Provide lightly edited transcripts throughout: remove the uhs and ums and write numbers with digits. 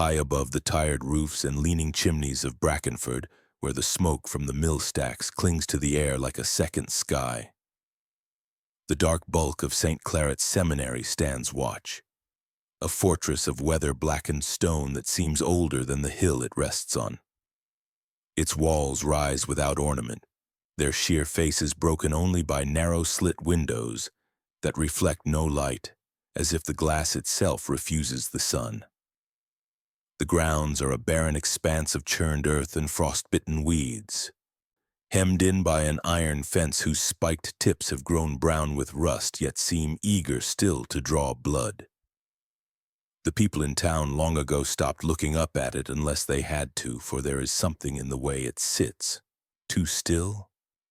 high above the tired roofs and leaning chimneys of Brackenford, where the smoke from the mill stacks clings to the air like a second sky. The dark bulk of St. Claret's Seminary stands watch, a fortress of weather-blackened stone that seems older than the hill it rests on. Its walls rise without ornament, their sheer faces broken only by narrow slit windows that reflect no light, as if the glass itself refuses the sun. The grounds are a barren expanse of churned earth and frost-bitten weeds, hemmed in by an iron fence whose spiked tips have grown brown with rust yet seem eager still to draw blood. The people in town long ago stopped looking up at it unless they had to, for there is something in the way it sits, too still,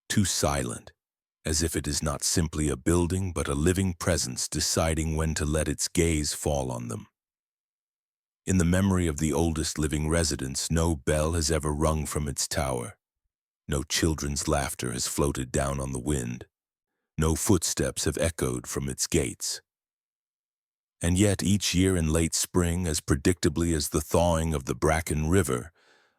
too silent, as if it is not simply a building but a living presence deciding when to let its gaze fall on them. In the memory of the oldest living residents, no bell has ever rung from its tower. No children's laughter has floated down on the wind. No footsteps have echoed from its gates. And yet each year in late spring, as predictably as the thawing of the Bracken River,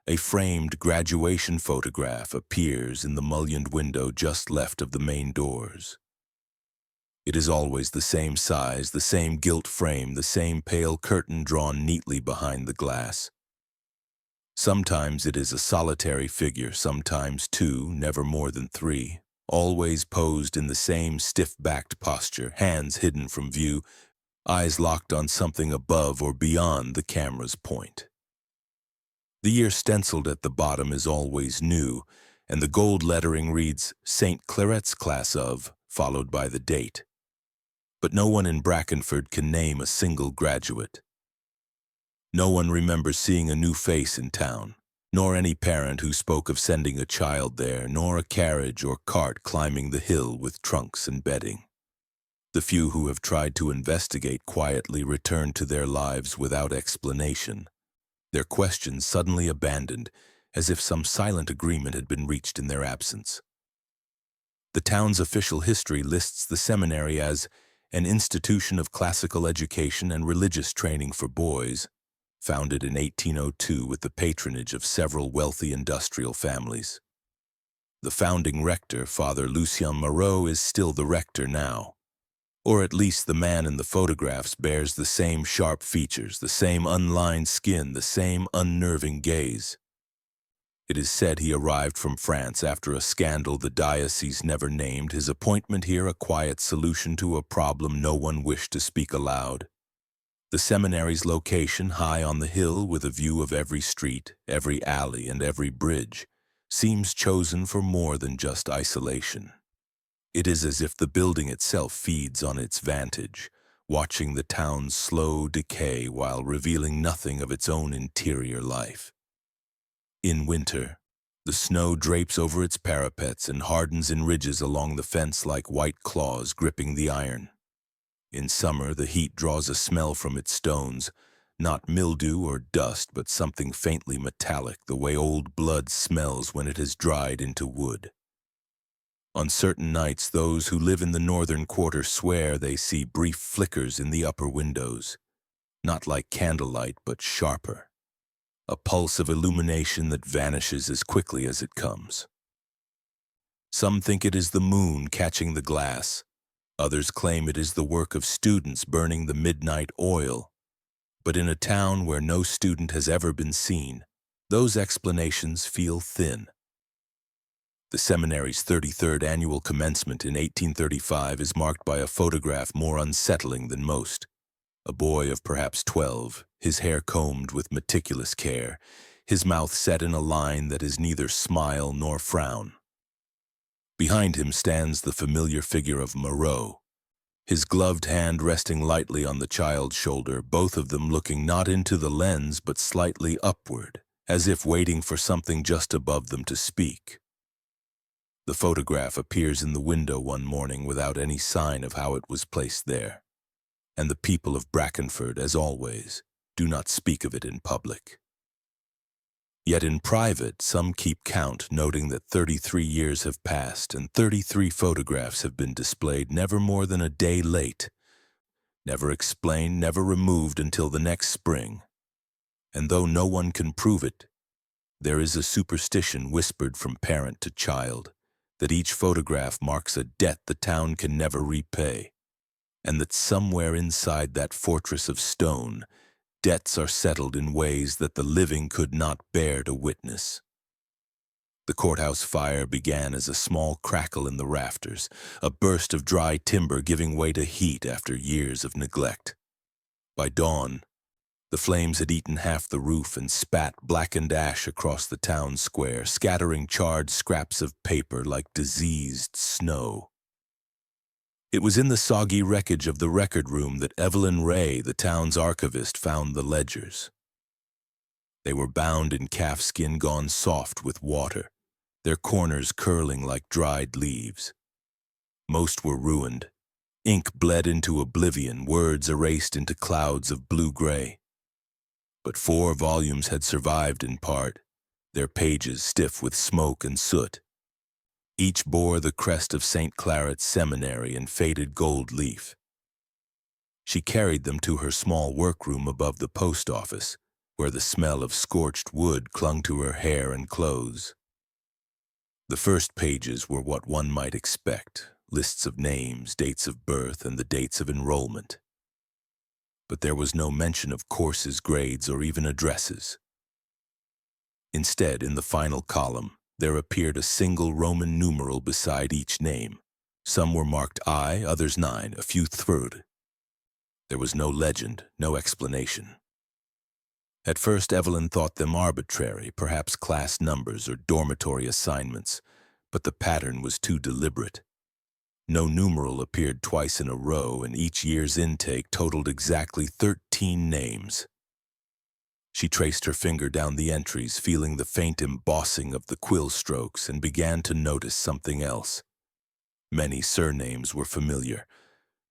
a framed graduation photograph appears in the mullioned window just left of the main doors. It is always the same size, the same gilt frame, the same pale curtain drawn neatly behind the glass. Sometimes it is a solitary figure, sometimes two, never more than three, always posed in the same stiff-backed posture, hands hidden from view, eyes locked on something above or beyond the camera's point. The year stenciled at the bottom is always new, and the gold lettering reads St. Claret's Class of, followed by the date. But no one in Brackenford can name a single graduate. No one remembers seeing a new face in town, nor any parent who spoke of sending a child there, nor a carriage or cart climbing the hill with trunks and bedding. The few who have tried to investigate quietly return to their lives without explanation, their questions suddenly abandoned, as if some silent agreement had been reached in their absence. The town's official history lists the seminary as an institution of classical education and religious training for boys, founded in 1802 with the patronage of several wealthy industrial families. The founding rector, Father Lucien Moreau, is still the rector now. Or at least the man in the photographs bears the same sharp features, the same unlined skin, the same unnerving gaze. It is said he arrived from France after a scandal the diocese never named, his appointment here a quiet solution to a problem no one wished to speak aloud. The seminary's location, high on the hill with a view of every street, every alley, and every bridge, seems chosen for more than just isolation. It is as if the building itself feeds on its vantage, watching the town's slow decay while revealing nothing of its own interior life. In winter, the snow drapes over its parapets and hardens in ridges along the fence like white claws gripping the iron. In summer, the heat draws a smell from its stones, not mildew or dust, but something faintly metallic, the way old blood smells when it has dried into wood. On certain nights, those who live in the northern quarter swear they see brief flickers in the upper windows, not like candlelight, but sharper, a pulse of illumination that vanishes as quickly as it comes. Some think it is the moon catching the glass. Others claim it is the work of students burning the midnight oil. But in a town where no student has ever been seen, those explanations feel thin. The seminary's 33rd annual commencement in 1835 is marked by a photograph more unsettling than most. A boy of perhaps 12, his hair combed with meticulous care, his mouth set in a line that is neither smile nor frown. Behind him stands the familiar figure of Moreau, his gloved hand resting lightly on the child's shoulder, both of them looking not into the lens but slightly upward, as if waiting for something just above them to speak. The photograph appears in the window one morning without any sign of how it was placed there, and the people of Brackenford, as always, do not speak of it in public. Yet in private, some keep count, noting that 33 years have passed and 33 photographs have been displayed never more than a day late, never explained, never removed until the next spring. And though no one can prove it, there is a superstition whispered from parent to child that each photograph marks a debt the town can never repay, and that somewhere inside that fortress of stone, debts are settled in ways that the living could not bear to witness. The courthouse fire began as a small crackle in the rafters, a burst of dry timber giving way to heat after years of neglect. By dawn, the flames had eaten half the roof and spat blackened ash across the town square, scattering charred scraps of paper like diseased snow. It was in the soggy wreckage of the record room that Evelyn Ray, the town's archivist, found the ledgers. They were bound in calfskin gone soft with water, their corners curling like dried leaves. Most were ruined. Ink bled into oblivion, words erased into clouds of blue-gray. But 4 volumes had survived in part, their pages stiff with smoke and soot. Each bore the crest of St. Claret's Seminary in faded gold leaf. She carried them to her small workroom above the post office, where the smell of scorched wood clung to her hair and clothes. The first pages were what one might expect, lists of names, dates of birth, and the dates of enrollment. But there was no mention of courses, grades, or even addresses. Instead, in the final column, there appeared a single Roman numeral beside each name. Some were marked I, others 9, a few third. There was no legend, no explanation. At first, Evelyn thought them arbitrary, perhaps class numbers or dormitory assignments, but the pattern was too deliberate. No numeral appeared twice in a row, and each year's intake totaled exactly 13 names. She traced her finger down the entries, feeling the faint embossing of the quill strokes, and began to notice something else. Many surnames were familiar,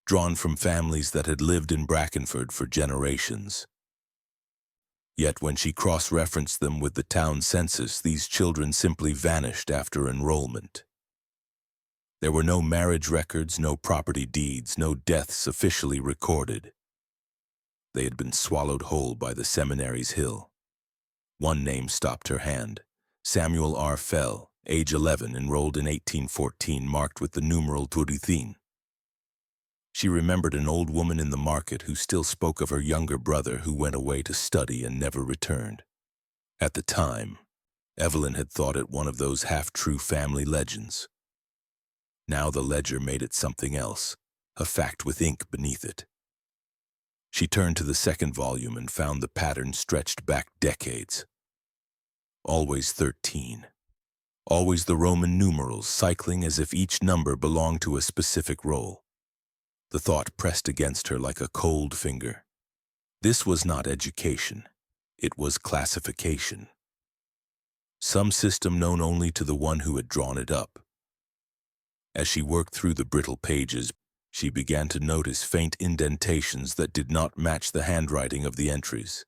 drawn from families that had lived in Brackenford for generations. Yet when she cross-referenced them with the town census, these children simply vanished after enrollment. There were no marriage records, no property deeds, no deaths officially recorded. They had been swallowed whole by the seminary's hill. One name stopped her hand. Samuel R. Fell, age 11, enrolled in 1814, marked with the numeral Turithin. She remembered an old woman in the market who still spoke of her younger brother who went away to study and never returned. At the time, Evelyn had thought it one of those half-true family legends. Now the ledger made it something else, a fact with ink beneath it. She turned to the second volume and found the pattern stretched back decades. Always 13. Always the Roman numerals, cycling as if each number belonged to a specific role. The thought pressed against her like a cold finger. This was not education. It was classification. Some system known only to the one who had drawn it up. As she worked through the brittle pages, she began to notice faint indentations that did not match the handwriting of the entries.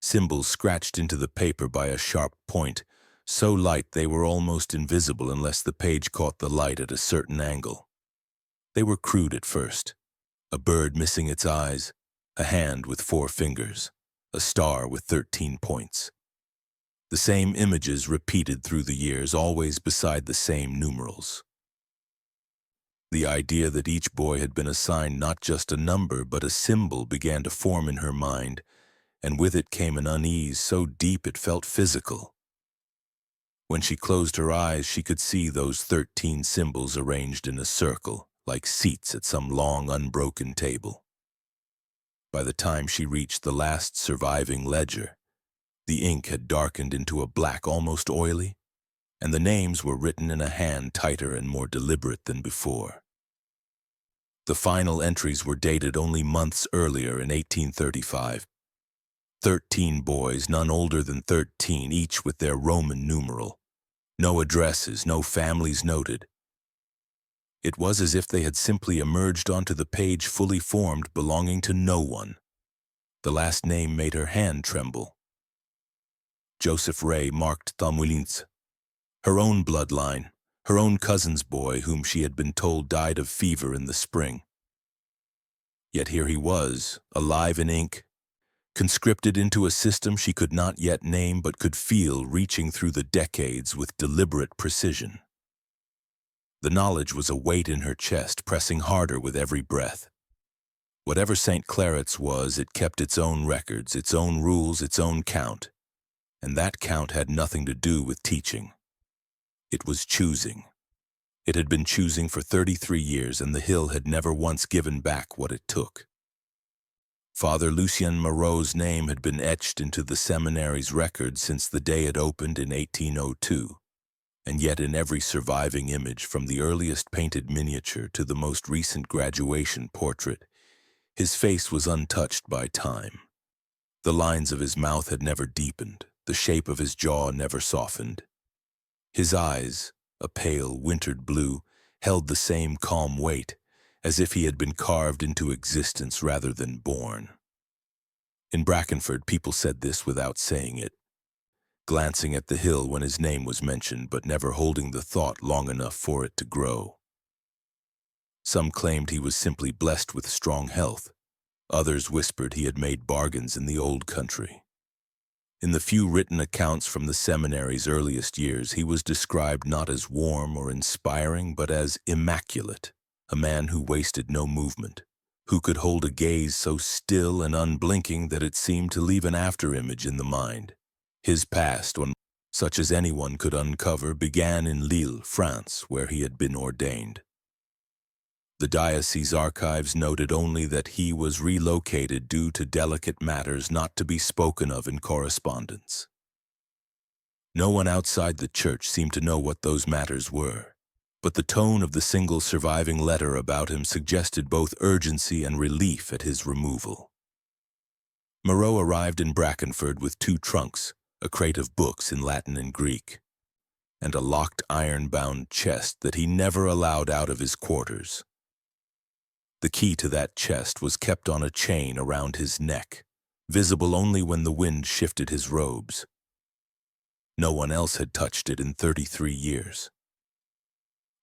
Symbols scratched into the paper by a sharp point, so light they were almost invisible unless the page caught the light at a certain angle. They were crude at first. A bird missing its eyes, a hand with 4 fingers, a star with 13 points. The same images repeated through the years, always beside the same numerals. The idea that each boy had been assigned not just a number but a symbol began to form in her mind, and with it came an unease so deep it felt physical. When she closed her eyes, she could see those 13 symbols arranged in a circle, like seats at some long, unbroken table. By the time she reached the last surviving ledger, the ink had darkened into a black almost oily, and the names were written in a hand tighter and more deliberate than before. The final entries were dated only months earlier in 1835. 13 boys, none older than 13, each with their Roman numeral. No addresses, no families noted. It was as if they had simply emerged onto the page fully formed, belonging to no one. The last name made her hand tremble. Joseph Ray marked Tamulins. Her own bloodline, her own cousin's boy whom she had been told died of fever in the spring. Yet here he was, alive in ink, conscripted into a system she could not yet name but could feel reaching through the decades with deliberate precision. The knowledge was a weight in her chest, pressing harder with every breath. Whatever St. Claret's was, it kept its own records, its own rules, its own count. And that count had nothing to do with teaching. It was choosing. It had been choosing for 33 years, and the hill had never once given back what it took. Father Lucien Moreau's name had been etched into the seminary's record since the day it opened in 1802, and yet in every surviving image, from the earliest painted miniature to the most recent graduation portrait, his face was untouched by time. The lines of his mouth had never deepened, the shape of his jaw never softened. His eyes, a pale, wintered blue, held the same calm weight, as if he had been carved into existence rather than born. In Brackenford, people said this without saying it, glancing at the hill when his name was mentioned, but never holding the thought long enough for it to grow. Some claimed he was simply blessed with strong health. Others whispered he had made bargains in the old country. In the few written accounts from the seminary's earliest years, he was described not as warm or inspiring, but as immaculate, a man who wasted no movement, who could hold a gaze so still and unblinking that it seemed to leave an afterimage in the mind. His past, such as anyone could uncover, began in Lille, France, where he had been ordained. The diocese archives noted only that he was relocated due to delicate matters not to be spoken of in correspondence. No one outside the church seemed to know what those matters were, but the tone of the single surviving letter about him suggested both urgency and relief at his removal. Moreau arrived in Brackenford with 2 trunks, a crate of books in Latin and Greek, and a locked iron-bound chest that he never allowed out of his quarters. The key to that chest was kept on a chain around his neck, visible only when the wind shifted his robes. No one else had touched it in 33 years.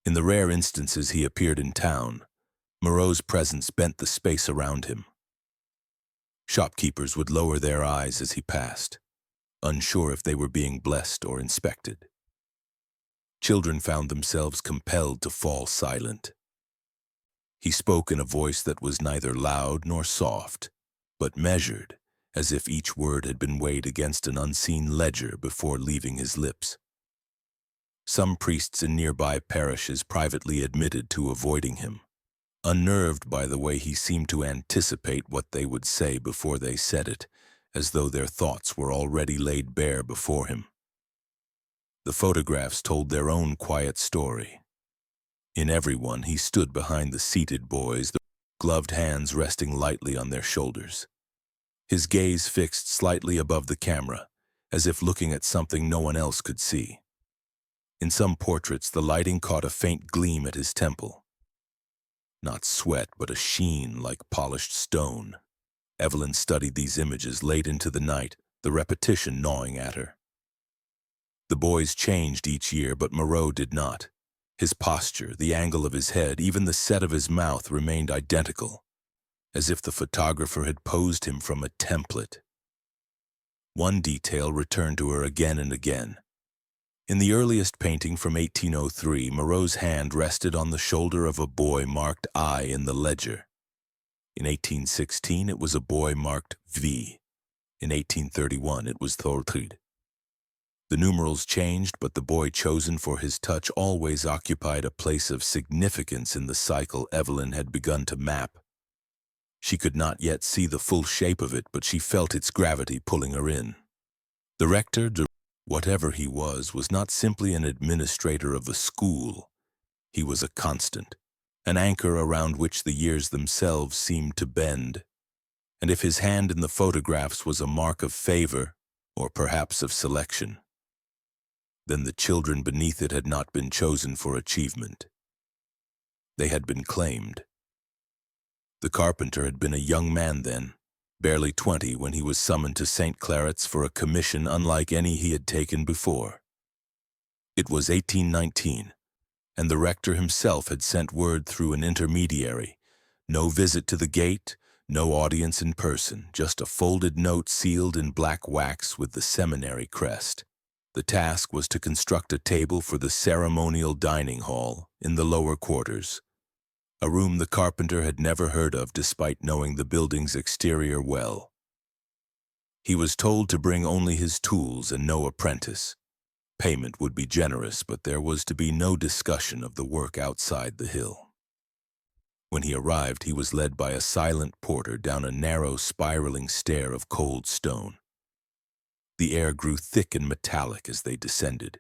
In the rare instances he appeared in town, Moreau's presence bent the space around him. Shopkeepers would lower their eyes as he passed, unsure if they were being blessed or inspected. Children found themselves compelled to fall silent. He spoke in a voice that was neither loud nor soft, but measured, as if each word had been weighed against an unseen ledger before leaving his lips. Some priests in nearby parishes privately admitted to avoiding him, unnerved by the way he seemed to anticipate what they would say before they said it, as though their thoughts were already laid bare before him. The photographs told their own quiet story. In every one, he stood behind the seated boys, the gloved hands resting lightly on their shoulders. His gaze fixed slightly above the camera, as if looking at something no one else could see. In some portraits, the lighting caught a faint gleam at his temple. Not sweat, but a sheen like polished stone. Evelyn studied these images late into the night, the repetition gnawing at her. The boys changed each year, but Moreau did not. His posture, the angle of his head, even the set of his mouth remained identical, as if the photographer had posed him from a template. One detail returned to her again and again. In the earliest painting from 1803, Moreau's hand rested on the shoulder of a boy marked I in the ledger. In 1816, it was a boy marked V. In 1831, it was Thortrid. The numerals changed, but the boy chosen for his touch always occupied a place of significance in the cycle Evelyn had begun to map. She could not yet see the full shape of it, but she felt its gravity pulling her in. The rector, whatever he was not simply an administrator of a school. He was a constant, an anchor around which the years themselves seemed to bend. And if his hand in the photographs was a mark of favor, or perhaps of selection, then the children beneath it had not been chosen for achievement. They had been claimed. The carpenter had been a young man then, barely 20 when he was summoned to St. Claret's for a commission unlike any he had taken before. It was 1819, and the rector himself had sent word through an intermediary, no visit to the gate, No audience in person, just a folded note sealed in black wax with the seminary crest. The task was to construct a table for the ceremonial dining hall in the lower quarters, a room the carpenter had never heard of despite knowing the building's exterior well. He was told to bring only his tools and no apprentice. Payment would be generous, but there was to be no discussion of the work outside the hill. When he arrived, he was led by a silent porter down a narrow, spiraling stair of cold stone. The air grew thick and metallic as they descended,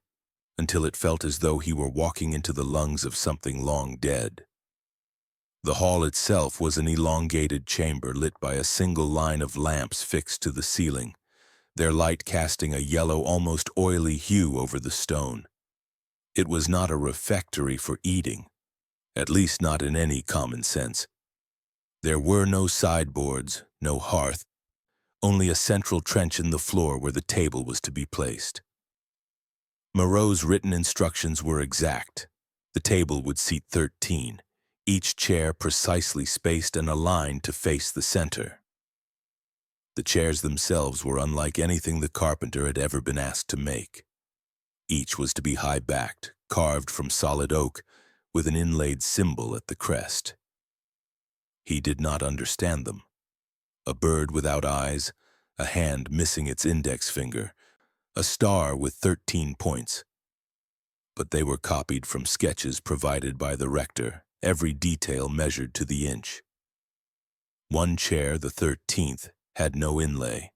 until it felt as though he were walking into the lungs of something long dead. The hall itself was an elongated chamber lit by a single line of lamps fixed to the ceiling, their light casting a yellow, almost oily hue over the stone. It was not a refectory for eating, at least not in any common sense. There were no sideboards, no hearth, only a central trench in the floor where the table was to be placed. Moreau's written instructions were exact. The table would seat 13, each chair precisely spaced and aligned to face the center. The chairs themselves were unlike anything the carpenter had ever been asked to make. Each was to be high-backed, carved from solid oak, with an inlaid symbol at the crest. He did not understand them. A bird without eyes, a hand missing its index finger, a star with 13 points. But they were copied from sketches provided by the rector, every detail measured to the inch. One chair, the 13th, had no inlay.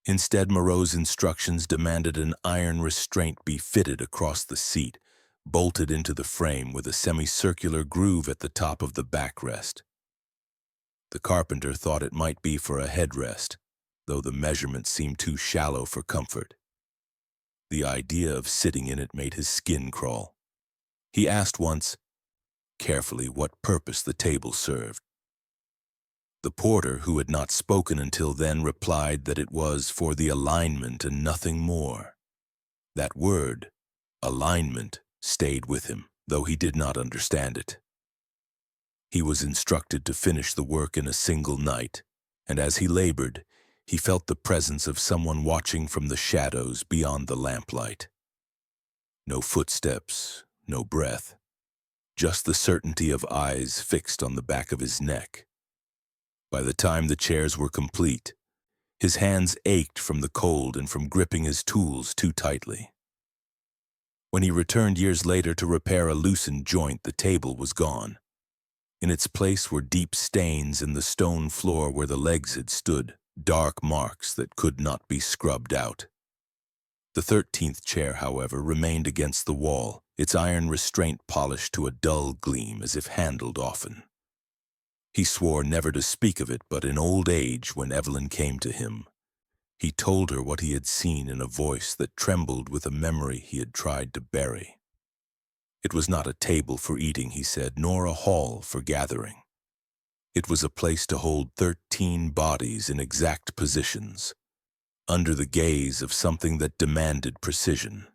Instead, Moreau's instructions demanded an iron restraint be fitted across the seat, bolted into the frame with a semicircular groove at the top of the backrest. The carpenter thought it might be for a headrest, though the measurement seemed too shallow for comfort. The idea of sitting in it made his skin crawl. He asked once, carefully, what purpose the table served. The porter, who had not spoken until then, replied that it was for the alignment and nothing more. That word, alignment, stayed with him, though he did not understand it. He was instructed to finish the work in a single night, and as he labored, he felt the presence of someone watching from the shadows beyond the lamplight. No footsteps, no breath, just the certainty of eyes fixed on the back of his neck. By the time the chairs were complete, his hands ached from the cold and from gripping his tools too tightly. When he returned years later to repair a loosened joint, the table was gone. In its place were deep stains in the stone floor where the legs had stood, dark marks that could not be scrubbed out. The 13th chair, however, remained against the wall, its iron restraint polished to a dull gleam as if handled often. He swore never to speak of it, but in old age, when Evelyn came to him, he told her what he had seen in a voice that trembled with a memory he had tried to bury. It was not a table for eating, he said, nor a hall for gathering. It was a place to hold 13 bodies in exact positions, under the gaze of something that demanded precision.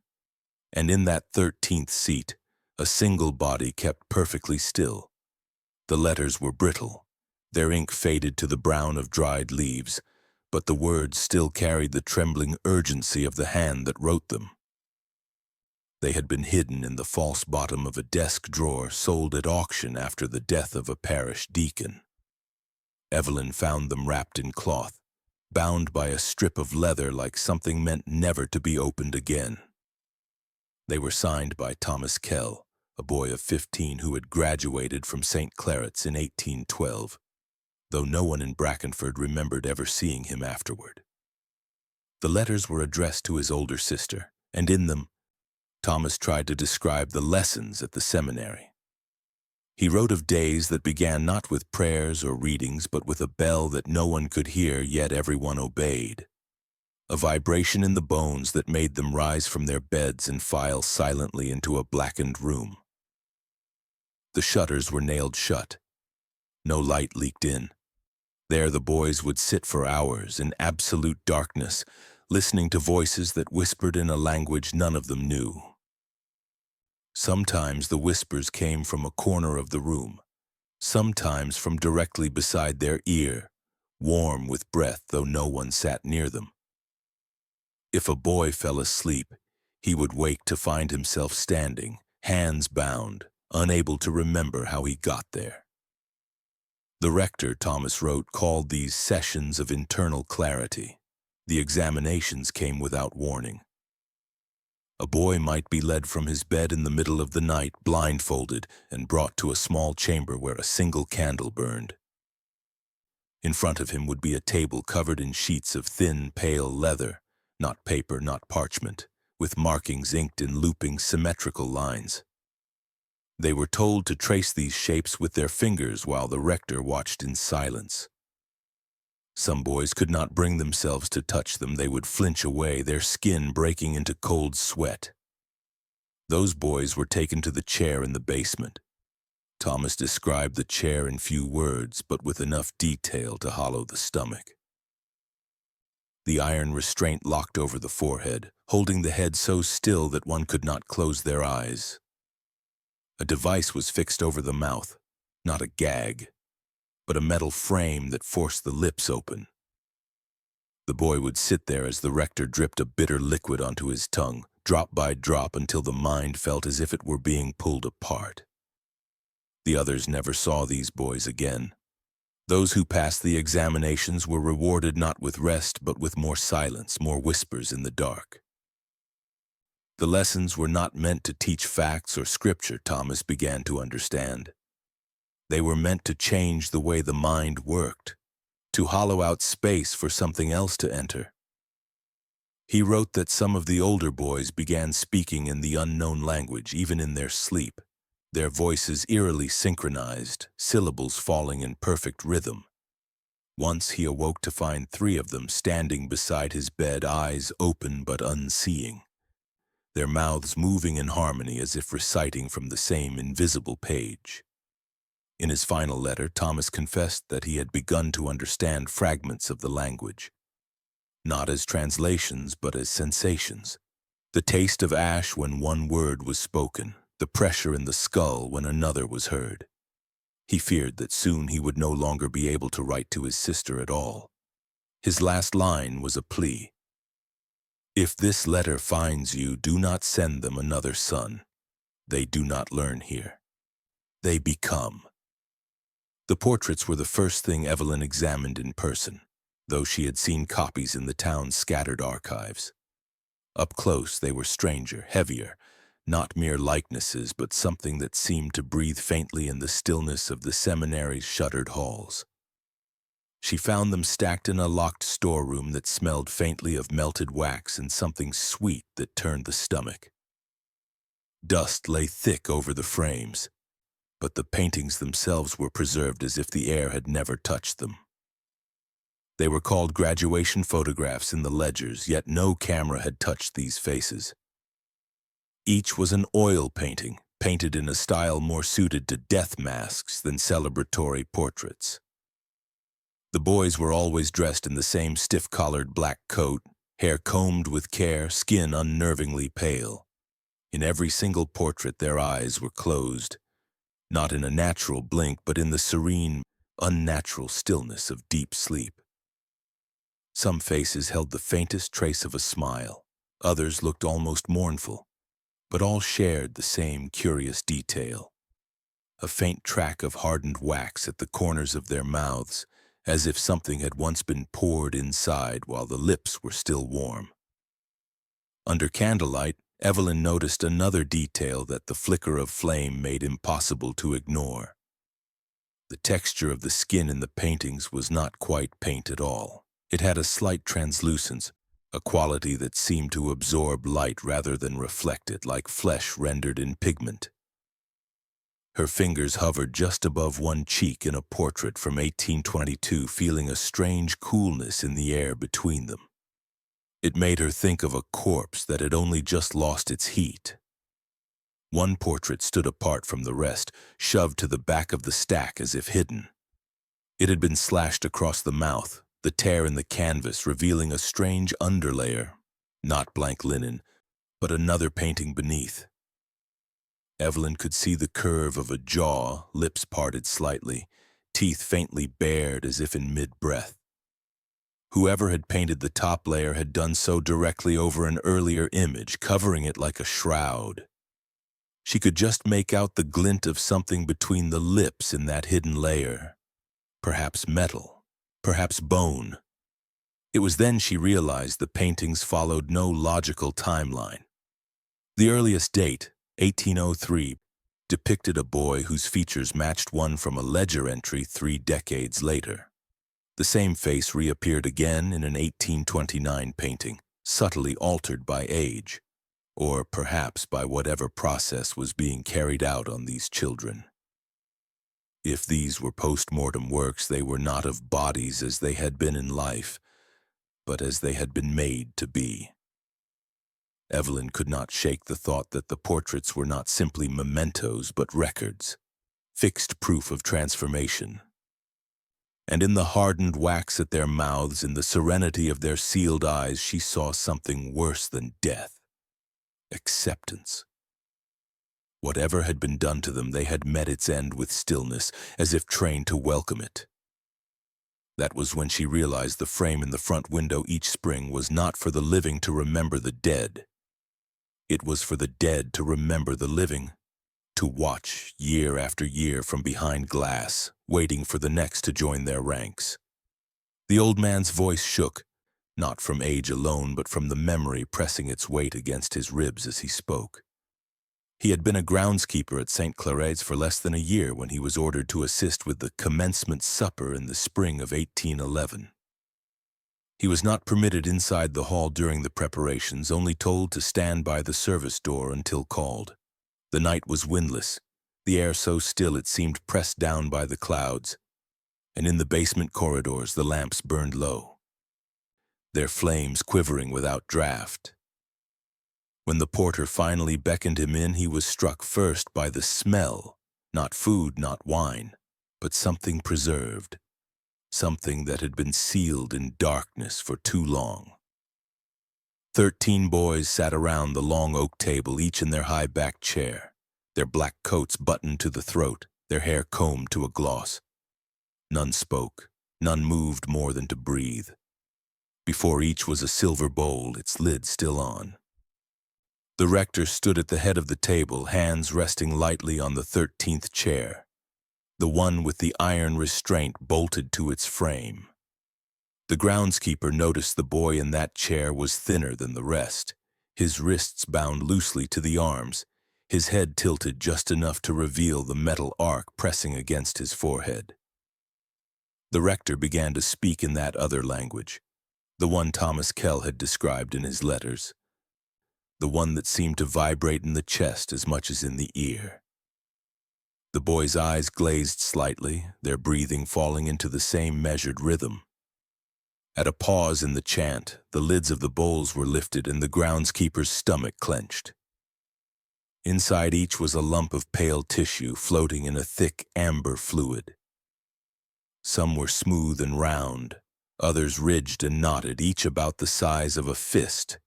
And in that 13th seat, a single body kept perfectly still. The letters were brittle, their ink faded to the brown of dried leaves, but the words still carried the trembling urgency of the hand that wrote them. They had been hidden in the false bottom of a desk drawer sold at auction after the death of a parish deacon. Evelyn found them wrapped in cloth, bound by a strip of leather like something meant never to be opened again. They were signed by Thomas Kell, a boy of 15 who had graduated from St. Claret's in 1812, though no one in Brackenford remembered ever seeing him afterward. The letters were addressed to his older sister, and in them, Thomas tried to describe the lessons at the seminary. He wrote of days that began not with prayers or readings, but with a bell that no one could hear, yet everyone obeyed. A vibration in the bones that made them rise from their beds and file silently into a blackened room. The shutters were nailed shut. No light leaked in. There the boys would sit for hours in absolute darkness, listening to voices that whispered in a language none of them knew. Sometimes the whispers came from a corner of the room, sometimes from directly beside their ear, warm with breath though no one sat near them. If a boy fell asleep, he would wake to find himself standing, hands bound, unable to remember how he got there. The rector, Thomas wrote, called these sessions of internal clarity. The examinations came without warning. A boy might be led from his bed in the middle of the night, blindfolded, and brought to a small chamber where a single candle burned. In front of him would be a table covered in sheets of thin, pale leather, not paper, not parchment, with markings inked in looping, symmetrical lines. They were told to trace these shapes with their fingers while the rector watched in silence. Some boys could not bring themselves to touch them. They would flinch away, their skin breaking into cold sweat. Those boys were taken to the chair in the basement. Thomas described the chair in few words, but with enough detail to hollow the stomach. The iron restraint locked over the forehead, holding the head so still that one could not close their eyes. A device was fixed over the mouth, not a gag, but a metal frame that forced the lips open. The boy would sit there as the rector dripped a bitter liquid onto his tongue, drop by drop, until the mind felt as if it were being pulled apart. The others never saw these boys again. Those who passed the examinations were rewarded not with rest, but with more silence, more whispers in the dark. The lessons were not meant to teach facts or scripture, Thomas began to understand. They were meant to change the way the mind worked, to hollow out space for something else to enter. He wrote that some of the older boys began speaking in the unknown language, even in their sleep, their voices eerily synchronized, syllables falling in perfect rhythm. Once he awoke to find 3 of them standing beside his bed, eyes open but unseeing, their mouths moving in harmony as if reciting from the same invisible page. In his final letter, Thomas confessed that he had begun to understand fragments of the language, not as translations but as sensations. The taste of ash when one word was spoken, the pressure in the skull when another was heard. He feared that soon he would no longer be able to write to his sister at all. His last line was a plea. "If this letter finds you, do not send them another son. They do not learn here. They become." The portraits were the first thing Evelyn examined in person, though she had seen copies in the town's scattered archives. Up close, they were stranger, heavier, not mere likenesses, but something that seemed to breathe faintly in the stillness of the seminary's shuttered halls. She found them stacked in a locked storeroom that smelled faintly of melted wax and something sweet that turned the stomach. Dust lay thick over the frames, but the paintings themselves were preserved as if the air had never touched them. They were called graduation photographs in the ledgers, yet no camera had touched these faces. Each was an oil painting, painted in a style more suited to death masks than celebratory portraits. The boys were always dressed in the same stiff-collared black coat, hair combed with care, skin unnervingly pale. In every single portrait their eyes were closed, not in a natural blink, but in the serene, unnatural stillness of deep sleep. Some faces held the faintest trace of a smile, others looked almost mournful, but all shared the same curious detail. A faint track of hardened wax at the corners of their mouths, as if something had once been poured inside while the lips were still warm. Under candlelight, Evelyn noticed another detail that the flicker of flame made impossible to ignore. The texture of the skin in the paintings was not quite paint at all. It had a slight translucence, a quality that seemed to absorb light rather than reflect it, like flesh rendered in pigment. Her fingers hovered just above one cheek in a portrait from 1822, feeling a strange coolness in the air between them. It made her think of a corpse that had only just lost its heat. One portrait stood apart from the rest, shoved to the back of the stack as if hidden. It had been slashed across the mouth, the tear in the canvas revealing a strange underlayer, not blank linen, but another painting beneath. Evelyn could see the curve of a jaw, lips parted slightly, teeth faintly bared as if in mid-breath. Whoever had painted the top layer had done so directly over an earlier image, covering it like a shroud. She could just make out the glint of something between the lips in that hidden layer. Perhaps metal, perhaps bone. It was then she realized the paintings followed no logical timeline. The earliest date, 1803, depicted a boy whose features matched one from a ledger entry 3 decades later. The same face reappeared again in an 1829 painting, subtly altered by age, or perhaps by whatever process was being carried out on these children. If these were post-mortem works, they were not of bodies as they had been in life, but as they had been made to be. Evelyn could not shake the thought that the portraits were not simply mementos but records, fixed proof of transformation. And in the hardened wax at their mouths, in the serenity of their sealed eyes, she saw something worse than death: acceptance. Whatever had been done to them, they had met its end with stillness, as if trained to welcome it. That was when she realized the frame in the front window each spring was not for the living to remember the dead. It was for the dead to remember the living, to watch year after year from behind glass, waiting for the next to join their ranks. The old man's voice shook, not from age alone, but from the memory pressing its weight against his ribs as he spoke. He had been a groundskeeper at St. Claret's for less than a year when he was ordered to assist with the commencement supper in the spring of 1811. He was not permitted inside the hall during the preparations, only told to stand by the service door until called. The night was windless, the air so still it seemed pressed down by the clouds, and in the basement corridors the lamps burned low, their flames quivering without draught. When the porter finally beckoned him in, he was struck first by the smell, not food, not wine, but something preserved, something that had been sealed in darkness for too long. 13 boys sat around the long oak table, each in their high-backed chair, their black coats buttoned to the throat, their hair combed to a gloss. None spoke, none moved more than to breathe. Before each was a silver bowl, its lid still on. The rector stood at the head of the table, hands resting lightly on the 13th chair, the one with the iron restraint bolted to its frame. The groundskeeper noticed the boy in that chair was thinner than the rest, his wrists bound loosely to the arms, his head tilted just enough to reveal the metal arc pressing against his forehead. The rector began to speak in that other language, the one Thomas Kell had described in his letters, the one that seemed to vibrate in the chest as much as in the ear. The boy's eyes glazed slightly, their breathing falling into the same measured rhythm. At a pause in the chant, the lids of the bowls were lifted and the groundskeeper's stomach clenched. Inside each was a lump of pale tissue floating in a thick amber fluid. Some were smooth and round, others ridged and knotted, each about the size of a fist.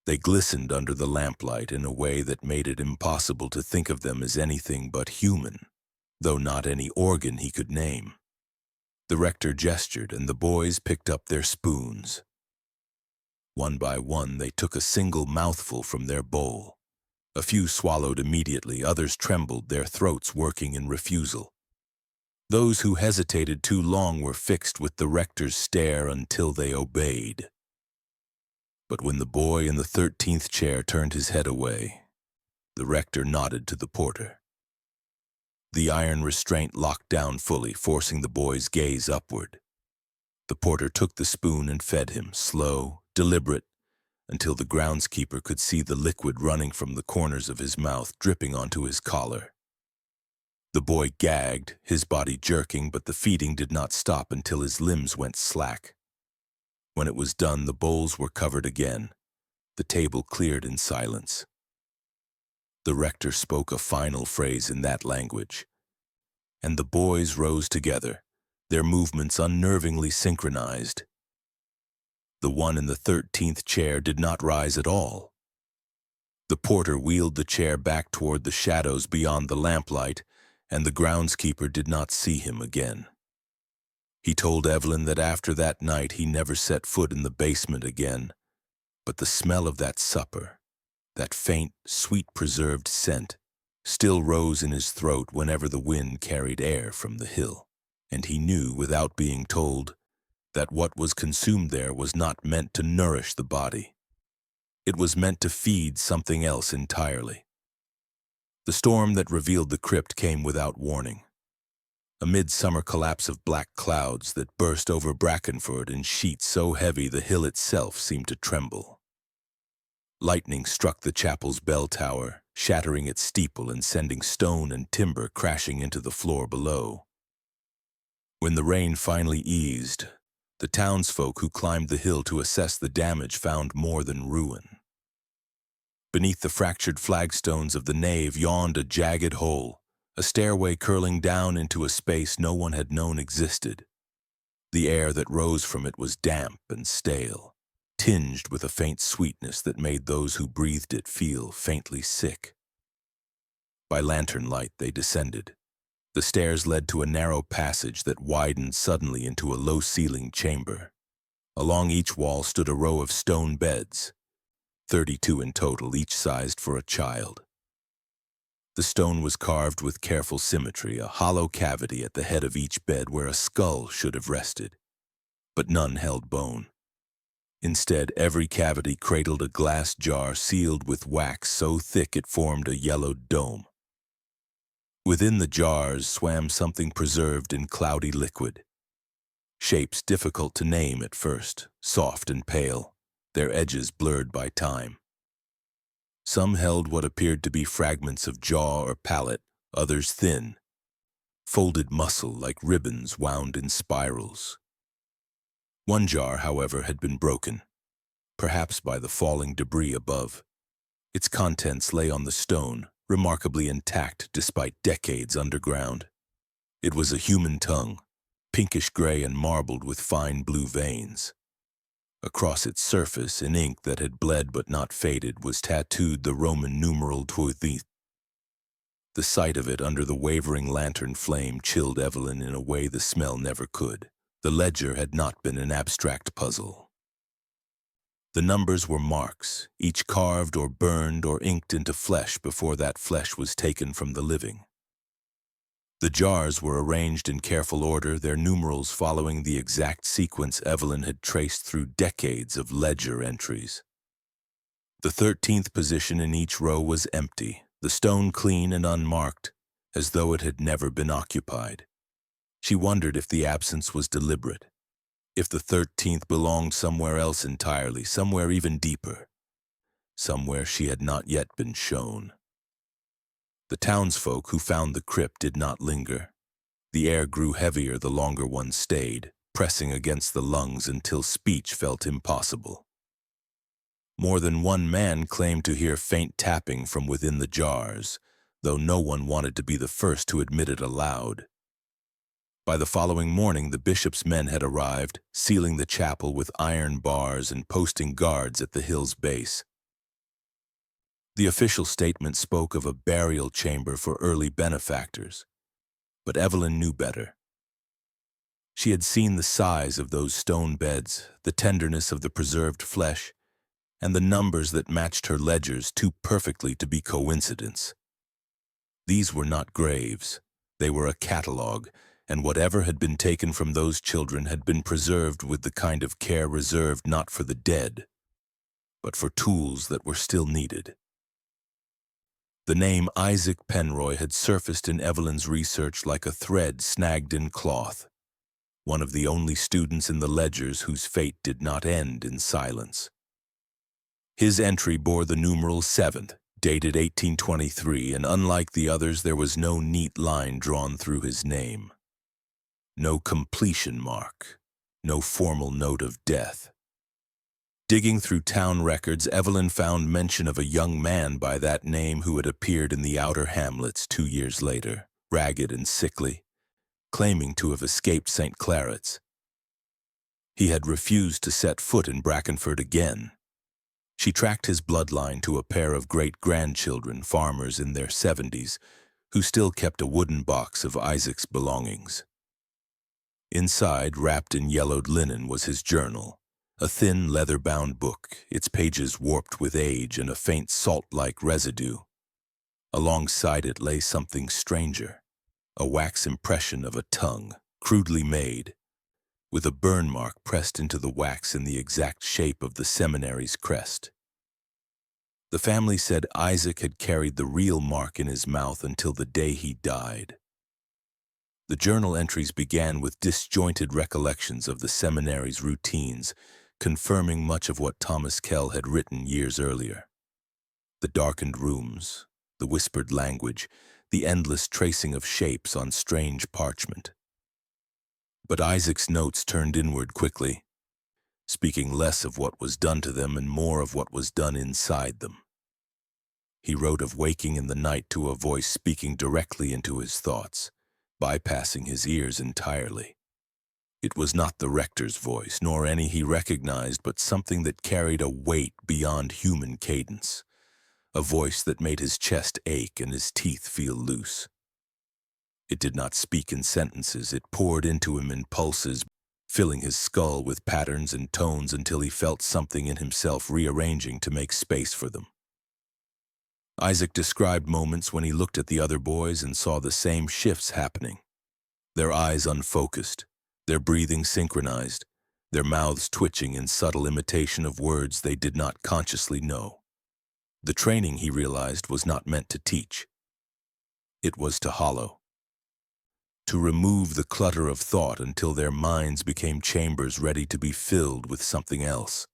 They glistened under the lamplight in a way that made it impossible to think of them as anything but human, though not any organ he could name. The rector gestured, and the boys picked up their spoons. One by one, they took a single mouthful from their bowl. A few swallowed immediately, others trembled, their throats working in refusal. Those who hesitated too long were fixed with the rector's stare until they obeyed. But when the boy in the 13th chair turned his head away, the rector nodded to the porter. The iron restraint locked down fully, forcing the boy's gaze upward. The porter took the spoon and fed him, slow, deliberate, until the groundskeeper could see the liquid running from the corners of his mouth, dripping onto his collar. The boy gagged, his body jerking, but the feeding did not stop until his limbs went slack. When it was done, the bowls were covered again. The table cleared in silence. The rector spoke a final phrase in that language, and the boys rose together, their movements unnervingly synchronized. The one in the 13th chair did not rise at all. The porter wheeled the chair back toward the shadows beyond the lamplight, and the groundskeeper did not see him again. He told Evelyn that after that night he never set foot in the basement again, but the smell of that supper, that faint, sweet preserved scent, still rose in his throat whenever the wind carried air from the hill. And he knew, without being told, that what was consumed there was not meant to nourish the body. It was meant to feed something else entirely. The storm that revealed the crypt came without warning. A midsummer collapse of black clouds that burst over Brackenford in sheets so heavy the hill itself seemed to tremble. Lightning struck the chapel's bell tower, shattering its steeple and sending stone and timber crashing into the floor below. When the rain finally eased, the townsfolk who climbed the hill to assess the damage found more than ruin. Beneath the fractured flagstones of the nave yawned a jagged hole, a stairway curling down into a space no one had known existed. The air that rose from it was damp and stale, tinged with a faint sweetness that made those who breathed it feel faintly sick. By lantern light they descended. The stairs led to a narrow passage that widened suddenly into a low-ceilinged chamber. Along each wall stood a row of stone beds, 32 in total, each sized for a child. The stone was carved with careful symmetry, a hollow cavity at the head of each bed where a skull should have rested, but none held bone. Instead, every cavity cradled a glass jar sealed with wax so thick it formed a yellowed dome. Within the jars swam something preserved in cloudy liquid. Shapes difficult to name at first, soft and pale, their edges blurred by time. Some held what appeared to be fragments of jaw or palate, others thin, folded muscle like ribbons wound in spirals. One jar, however, had been broken, perhaps by the falling debris above. Its contents lay on the stone, remarkably intact despite decades underground. It was a human tongue, pinkish gray and marbled with fine blue veins. Across its surface, in ink that had bled but not faded, was tattooed the Roman numeral 20. The sight of it under the wavering lantern flame chilled Evelyn in a way the smell never could. The ledger had not been an abstract puzzle. The numbers were marks, each carved or burned or inked into flesh before that flesh was taken from the living. The jars were arranged in careful order, their numerals following the exact sequence Evelyn had traced through decades of ledger entries. The 13th position in each row was empty, the stone clean and unmarked, as though it had never been occupied. She wondered if the absence was deliberate, if the 13th belonged somewhere else entirely, somewhere even deeper, somewhere she had not yet been shown. The townsfolk who found the crypt did not linger. The air grew heavier the longer one stayed, pressing against the lungs until speech felt impossible. More than one man claimed to hear faint tapping from within the jars, though no one wanted to be the first to admit it aloud. By the following morning, the bishop's men had arrived, sealing the chapel with iron bars and posting guards at the hill's base. The official statement spoke of a burial chamber for early benefactors, but Evelyn knew better. She had seen the size of those stone beds, the tenderness of the preserved flesh, and the numbers that matched her ledgers too perfectly to be coincidence. These were not graves. They were a catalogue, and whatever had been taken from those children had been preserved with the kind of care reserved not for the dead, but for tools that were still needed. The name Isaac Penroy had surfaced in Evelyn's research like a thread snagged in cloth, one of the only students in the ledgers whose fate did not end in silence. His entry bore the numeral 7th, dated 1823, and unlike the others, there was no neat line drawn through his name. No completion mark, no formal note of death. Digging through town records, Evelyn found mention of a young man by that name who had appeared in the outer hamlets 2 years later, ragged and sickly, claiming to have escaped St. Claret's. He had refused to set foot in Brackenford again. She tracked his bloodline to a pair of great-grandchildren, farmers in their 70s, who still kept a wooden box of Isaac's belongings. Inside, wrapped in yellowed linen, was his journal, a thin, leather-bound book, its pages warped with age and a faint salt-like residue. Alongside it lay something stranger, a wax impression of a tongue, crudely made, with a burn mark pressed into the wax in the exact shape of the seminary's crest. The family said Isaac had carried the real mark in his mouth until the day he died. The journal entries began with disjointed recollections of the seminary's routines, confirming much of what Thomas Kell had written years earlier. The darkened rooms, the whispered language, the endless tracing of shapes on strange parchment. But Isaac's notes turned inward quickly, speaking less of what was done to them and more of what was done inside them. He wrote of waking in the night to a voice speaking directly into his thoughts, bypassing his ears entirely. It was not the rector's voice, nor any he recognized, but something that carried a weight beyond human cadence, a voice that made his chest ache and his teeth feel loose. It did not speak in sentences, it poured into him in pulses, filling his skull with patterns and tones until he felt something in himself rearranging to make space for them. Isaac described moments when he looked at the other boys and saw the same shifts happening. Their eyes unfocused, their breathing synchronized, their mouths twitching in subtle imitation of words they did not consciously know. The training, he realized, was not meant to teach. It was to hollow. To remove the clutter of thought until their minds became chambers ready to be filled with something else.